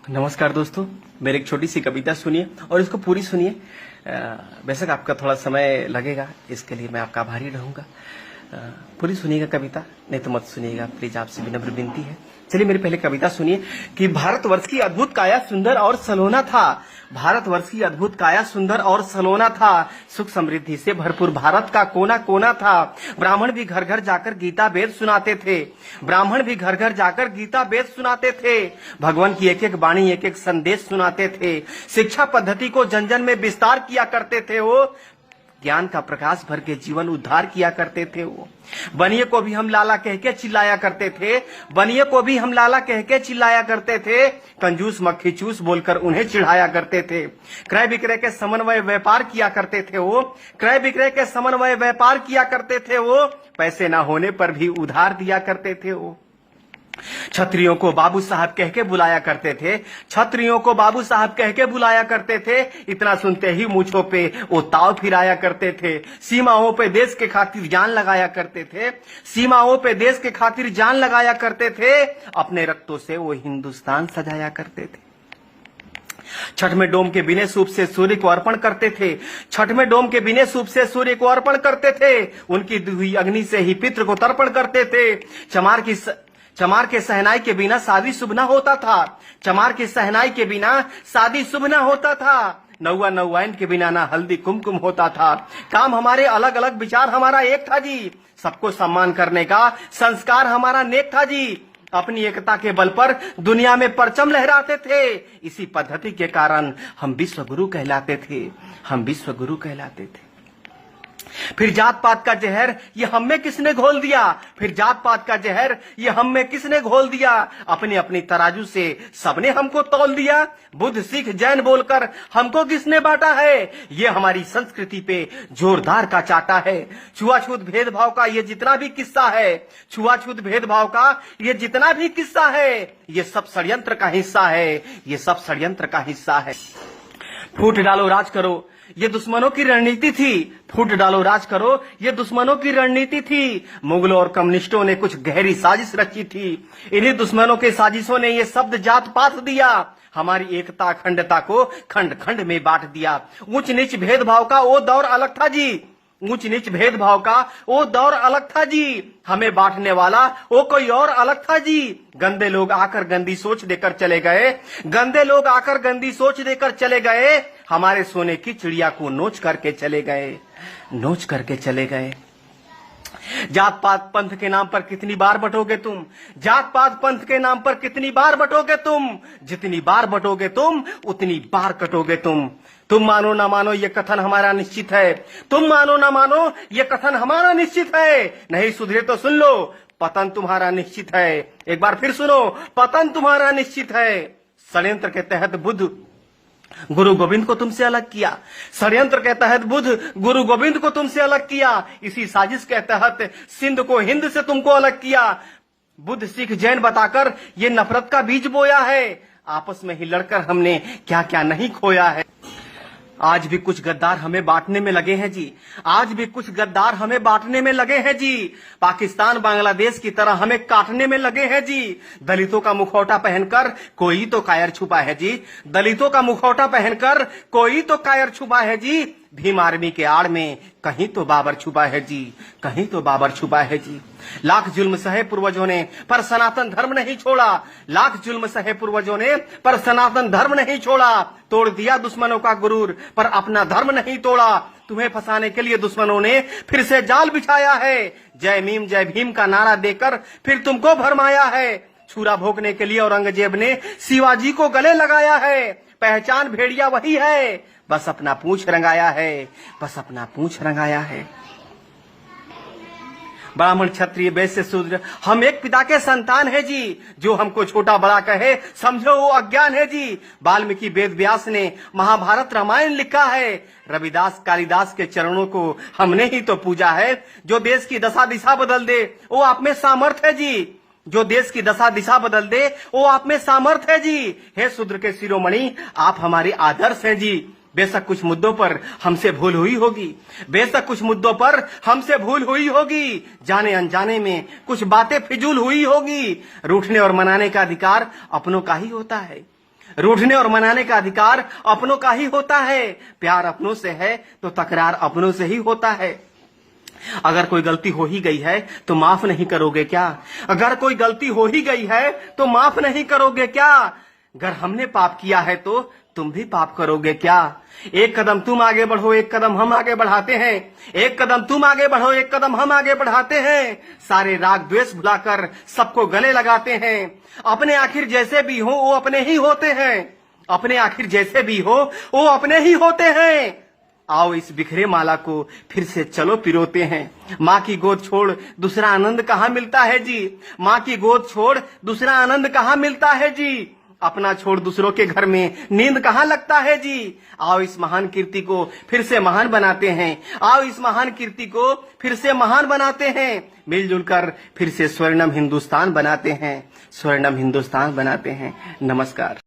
नमस्कार दोस्तों, मेरी एक छोटी सी कविता सुनिए और इसको पूरी सुनिए। बेशक आपका थोड़ा समय लगेगा, इसके लिए मैं आपका आभारी रहूंगा। पूरी सुनिएगा कविता, नहीं तो मत सुनिएगा प्लीज, आपसे विनम्र विनती है। चलिए मेरी पहले कविता सुनिए कि भारतवर्ष की अद्भुत काया सुंदर और सलोना था। भारतवर्ष की अद्भुत काया सुंदर और सलोना था। सुख समृद्धि से भरपूर भारत का कोना कोना था। ब्राह्मण भी घर घर जाकर गीता वेद सुनाते थे। ब्राह्मण भी घर घर जाकर गीता वेद सुनाते थे। भगवान की एक एक वाणी एक एक संदेश सुनाते थे। शिक्षा पद्धति को जन जन में विस्तार किया करते थे। वो ज्ञान का प्रकाश भर के जीवन उद्धार किया करते थे। वो बनिए को भी हम लाला कह के चिल्लाया करते थे। बनिए को भी हम लाला कह के चिल्लाया करते थे। कंजूस मक्खी चूस बोलकर उन्हें चिढ़ाया करते थे। क्रय विक्रय के समन्वय व्यापार किया करते थे। वो क्रय विक्रय के समन्वय व्यापार किया करते थे। वो पैसे ना होने पर भी उधार दिया करते थे। वो छत्रियों को बाबू साहब कह के बुलाया करते थे। छत्रियों को बाबू साहब कह के बुलाया करते थे। इतना सुनते ही मूंछों पे वो ताव फिराया करते थे। सीमाओं पे देश के खातिर जान लगाया करते थे। सीमाओं पे देश के खातिर जान लगाया करते थे। अपने रक्तों से वो हिंदुस्तान सजाया करते थे। छठ में डोम के बिने सूप से सूर्य को अर्पण करते थे। छठ में डोम के बिने सूप से सूर्य को अर्पण करते थे। उनकी दुही अग्नि से ही पितृ को तर्पण करते थे। चमार के सहनाई के बिना शादी शुभ न होता था। चमार के सहनाई के बिना शादी शुभ न होता था। नौवा नौवाइन के बिना ना हल्दी कुमकुम होता था। काम हमारे अलग अलग, विचार हमारा एक था जी। सबको सम्मान करने का संस्कार हमारा नेक था जी। अपनी एकता के बल पर दुनिया में परचम लहराते थे। इसी पद्धति के कारण हम विश्व गुरु कहलाते थे। हम विश्व गुरु कहलाते थे। फिर जात पात का जहर ये हम में किसने घोल दिया। फिर जात पात का जहर ये हम में किसने घोल दिया। अपनी अपनी तराजू से सबने हमको तौल दिया। बुद्ध सिख जैन बोलकर हमको किसने बांटा है। ये हमारी संस्कृति पे जोरदार का चाटा है। छुआछूत भेदभाव का ये जितना भी किस्सा है। छुआछूत भेदभाव का ये जितना भी किस्सा है। ये सब षड्यंत्र का हिस्सा है। ये सब षड्यंत्र का हिस्सा है। फूट डालो राज करो ये दुश्मनों की रणनीति थी। फूट डालो राज करो ये दुश्मनों की रणनीति थी। मुगलों और कम्युनिस्टों ने कुछ गहरी साजिश रची थी। इन्हीं दुश्मनों के साजिशों ने ये शब्द जात पात दिया। हमारी एकता अखंडता को खंड खंड में बांट दिया। ऊंच नीच भेदभाव का वो दौर अलग था जी। ऊंच नीच भेदभाव का वो दौर अलग था जी। हमें बांटने वाला वो कोई और अलग था जी। गंदे लोग आकर गंदी सोच देकर चले गए। गंदे लोग आकर गंदी सोच देकर चले गए। हमारे सोने की चिड़िया को नोच करके चले गए। नोच करके चले गए। जात पात पंथ के नाम पर कितनी बार बटोगे तुम। जात पात पंथ के नाम पर कितनी बार बटोगे तुम। जितनी बार बटोगे तुम उतनी बार कटोगे तुम। तुम मानो ना मानो ये कथन हमारा निश्चित है। तुम मानो ना मानो ये कथन हमारा निश्चित है। नहीं सुधरे तो सुन लो, पतन तुम्हारा निश्चित है। एक बार फिर सुनो, पतन तुम्हारा निश्चित है। षड्यंत्र के तहत बुद्ध गुरु गोविंद को तुमसे अलग किया। षड्यंत्र के तहत बुद्ध गुरु गोविंद को तुमसे अलग किया। इसी साजिश के तहत सिंध को हिंद से तुमको अलग किया। बुद्ध सिख जैन बताकर ये नफरत का बीज बोया है। आपस में ही लड़कर हमने क्या क्या नहीं खोया है। आज भी कुछ गद्दार हमें बांटने में लगे हैं जी। आज भी कुछ गद्दार हमें बांटने में लगे हैं जी। पाकिस्तान बांग्लादेश की तरह हमें काटने में लगे हैं जी। दलितों का मुखौटा पहनकर कोई तो कायर छुपा है जी। दलितों का मुखौटा पहनकर कोई तो कायर छुपा है जी। भीम आर्मी के आड़ में कहीं तो बाबर छुपा है जी। कहीं तो बाबर छुपा है जी। लाख जुल्म सहे पूर्वजों ने पर सनातन धर्म नहीं छोड़ा। लाख जुल्म सहे पूर्वजों ने पर सनातन धर्म नहीं छोड़ा। तोड़ दिया दुश्मनों का गुरूर पर अपना धर्म नहीं तोड़ा। तुम्हें फंसाने के लिए दुश्मनों ने फिर से जाल बिछाया है। जय भीम का नारा देकर फिर तुमको भरमाया है। छुरा भोंकने के लिए औरंगजेब ने शिवाजी को गले लगाया है। पहचान भेड़िया वही है, बस अपना पूंछ रंगाया है। बस अपना पूंछ रंगाया है। ब्राह्मण क्षत्रिय वैश्य शूद्र हम एक पिता के संतान है जी। जो हमको छोटा बड़ा कहे समझो वो अज्ञान है जी। वाल्मीकि वेद व्यास ने महाभारत रामायण लिखा है। रविदास कालिदास के चरणों को हमने ही तो पूजा है। जो देश की दशा दिशा बदल दे वो आप में सामर्थ है जी। जो देश की दशा दिशा बदल दे वो आप में सामर्थ है जी। हे शूद्र के शिरोमणि आप हमारे आदर्श हैं जी। बेशक कुछ मुद्दों पर हमसे भूल हुई होगी। बेशक कुछ मुद्दों पर हमसे भूल हुई होगी। जाने अनजाने में कुछ बातें फिजूल हुई होगी। रूठने और मनाने का अधिकार अपनों का ही होता है। रूठने और मनाने का अधिकार अपनों का ही होता है। प्यार अपनों से है तो तकरार अपनों से ही होता है। अगर कोई गलती हो ही गई है तो माफ नहीं करोगे क्या? अगर कोई गलती हो ही गई है तो माफ नहीं करोगे क्या? अगर हमने पाप किया है तो तुम भी पाप करोगे क्या? एक कदम तुम आगे बढ़ो, एक कदम हम आगे बढ़ाते हैं। एक कदम तुम आगे बढ़ो, एक कदम हम आगे बढ़ाते हैं। सारे राग द्वेष भुलाकर सबको गले लगाते हैं। अपने आखिर जैसे भी हो वो अपने ही होते हैं। अपने आखिर जैसे भी हो वो अपने ही होते हैं। आओ इस बिखरे माला को फिर से चलो पिरोते हैं। माँ की गोद छोड़ दूसरा आनंद कहाँ मिलता है जी? माँ की गोद छोड़ दूसरा आनंद कहाँ मिलता है जी? अपना छोड़ दूसरों के घर में नींद कहाँ लगता है जी? आओ इस महान कीर्ति को फिर से महान बनाते हैं। आओ इस महान कीर्ति को फिर से महान बनाते हैं। मिलजुल कर फिर से स्वर्णम हिंदुस्तान बनाते हैं। स्वर्णम हिंदुस्तान बनाते हैं। नमस्कार।